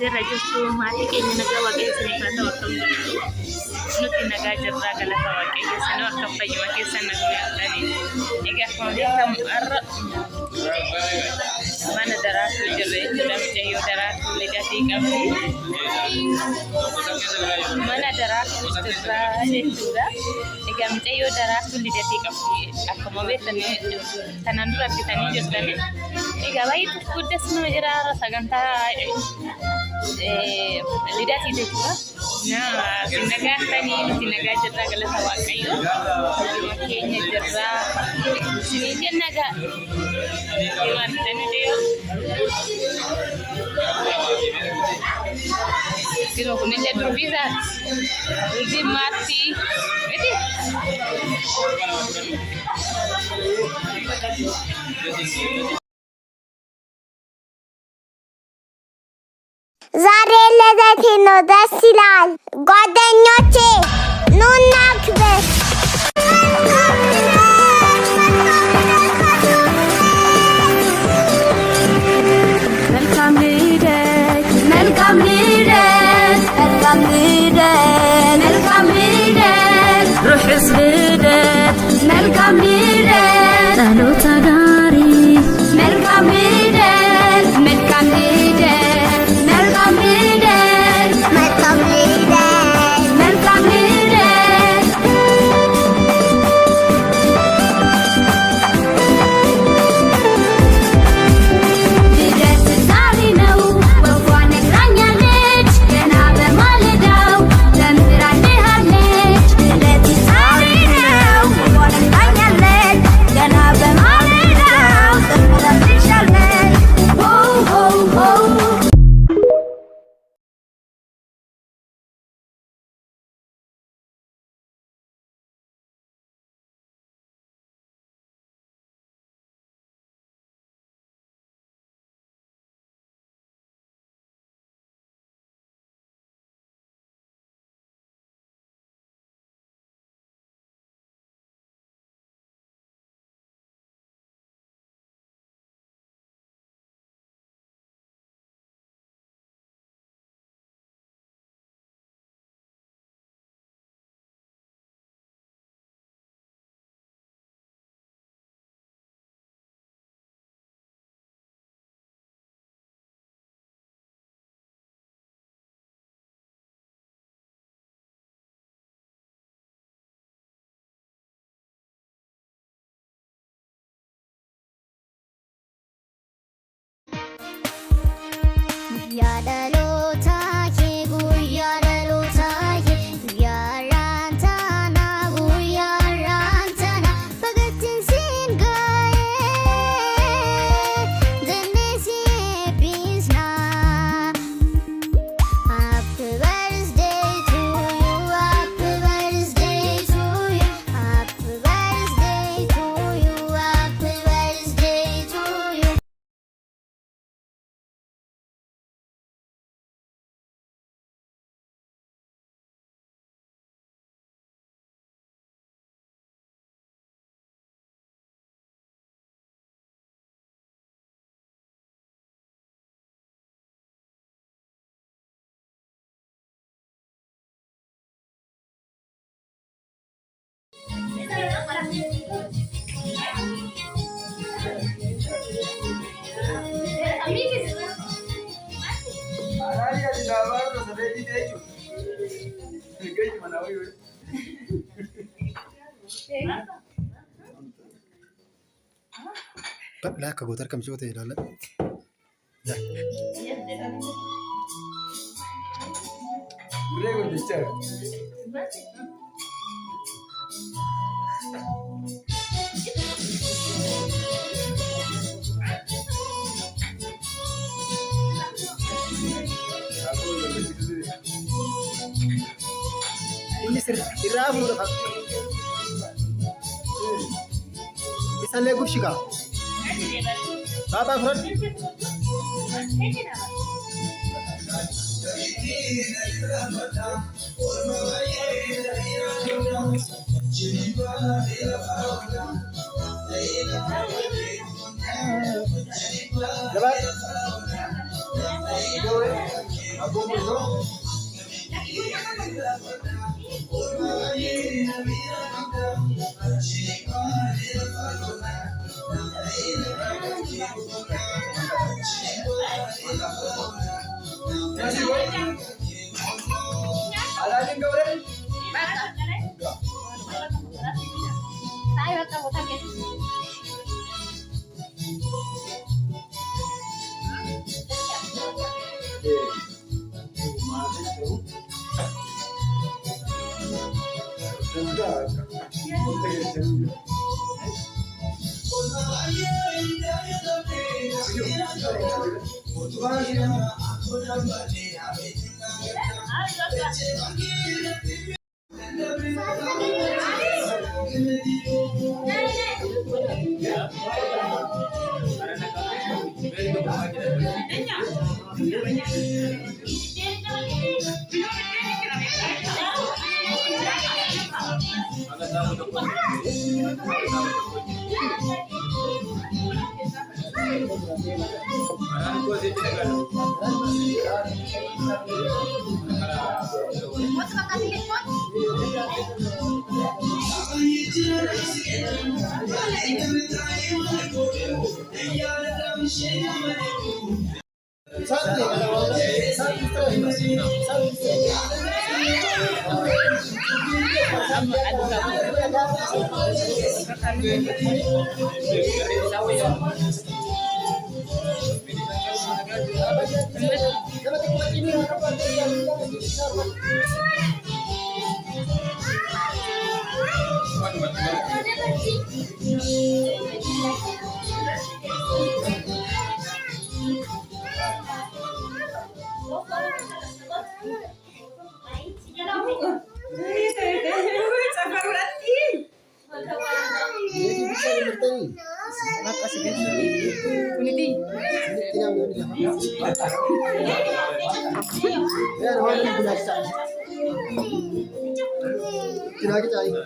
Jira jirtu maatii keenya nagaa waaqayyo isiniif haa ta'u akkam jirtu nuti nagaa jirraa galata waaqayyo isinoo akkam fayyuma keessan naguu yaadanii egaa akkuma beekamu har'a mana daraartuu jirra jechuudha mucayyoo daraartuu lidatii qabdi mana daraartuu jirraa jechuudha egaa mucayyoo daraartuu lidatii qabdi akkuma beektanii kanaan dura argitanii jirtanii egaa baay'ee guddas nama jira sagantaa lidatii jechuudha. Sinagaa tanii sinagaa jirraa galata waaqayyo keenya jirraa siniin nagaa imaartanii deeyo siroo kunillee durbiisaati durbii maattii miti ዛሬ ልደቴ ነው። ደስ ይላል። ጓደኞቼ ኑ እናክብር። መልካም ልደት፣ መልካም ልደት፣ መልካም ልደት፣ መልካም ልደት፣ ሩሕስ ልደት፣ መልካም ልደት፣ ጸሎት አዳሪ፣ መልካም ልደት፣ መልካም ልደት لا كبوتر كم شو تيجي لا بريغو ديشتر ini sirrafu da isa le gushika Bapak Fred. Dapat. Aku mau. Ada yang goreng? Saya tahu tak ya. Kira kita ini.